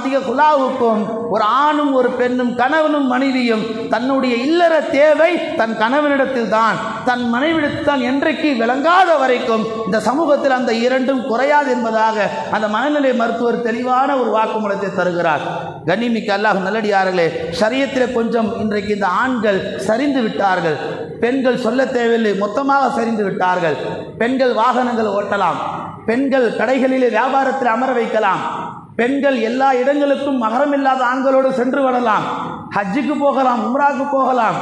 அதிக குலாவுக்கும் ஒரு ஆணும் ஒரு பெண்ணும் கணவனும் மனைவியும் தன்னுடைய இல்லற தேவை தன் கணவனிடத்தில் தான், தன் மனைவிடத்தில் தான் என்றைக்கு விளங்காத வரைக்கும் இந்த சமூகத்தில் அந்த இரண்டும் குறையாது என்பதாக அந்த மனநிலை மருத்துவர் தெளிவான ஒரு வாக்குமூலத்தை தருகிறார். கண்ணியமிக்க அல்லாஹ் நல்லடியார்களே, ஷரியத்தில் கொஞ்சம் இன்றைக்கு இந்த ஆண்கள் சரிந்து விட்டார்கள். பெண்கள் சொல்ல தேவையில்லை, மொத்தமாக சரிந்து விட்டார்கள். பெண்கள் வாகனங்கள் ஓட்டலாம், பெண்கள் கடைகளிலே வியாபாரத்தில் அமர வைக்கலாம், பெண்கள் எல்லா இடங்களுக்கும் மகரம் இல்லாத ஆண்களோடு சென்று வரலாம், ஹஜ்ஜுக்கு போகலாம், உம்ராவுக்கு போகலாம்,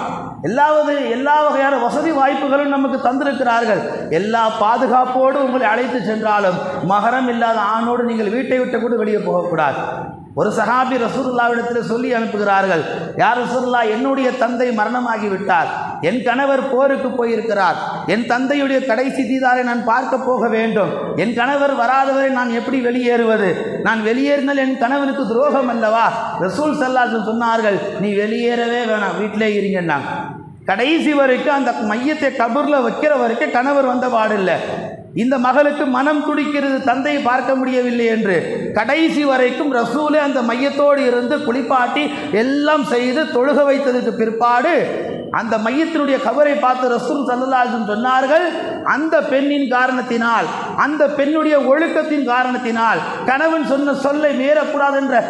எல்லா வகையான வசதி வாய்ப்புகளும் நமக்கு தந்திருக்கிறார்கள். எல்லா பாதுகாப்போடு உங்களை அழைத்து சென்றாலும் மகரம் இல்லாத ஆணோடு நீங்கள் வீட்டை விட்டு கூட வெளியே போகக்கூடாது. ஒரு சஹாபி ரசூலுல்லாஹ்விடத்தில் சொல்லி அனுப்புகிறார்கள், யார் ரசூலுல்லாஹ், என்னுடைய தந்தை மரணமாகிவிட்டார், என் கணவர் போருக்கு போயிருக்கிறார், என் தந்தையுடைய கடைசி தீதாரை நான் பார்க்க போக வேண்டும், என் கணவர் வராதவரை நான் எப்படி வெளியேறுவது, நான் வெளியேறினால் என் கணவனுக்கு துரோகம் அல்லவா? ரசூல் ஸல்லல்லாஹு அலைஹி வஸல்லம் சொன்னார்கள், நீ வெளியேறவே வேணாம், வீட்டிலே இருங்கன்னா. கடைசி வரைக்கும் அந்த மையத்தை கபூரில் வைக்கிற வரைக்கும் கணவர் வந்த பாடில்லை. இந்த மகளுக்கு மனம் துடிக்கிறது, தந்தையை பார்க்க முடியவில்லை என்று. கடைசி வரைக்கும் ரசூலே அந்த மையத்தோடு இருந்து குளிப்பாட்டி எல்லாம் செய்து தொழுக வைத்ததுக்கு பிற்பாடு அந்த மையத்தினுடைய கபரை பார்த்து ரசூல் ஸல்லல்லாஹு அலைஹி வஸல்லம் சொன்னார்கள், அந்த பெண்ணின் காரணத்தினால், அந்த பெண்ணுடைய ஒழுக்கத்தின் காரணத்தினால், கணவன் சொன்ன சொல்லை மீறக்கூடாது என்ற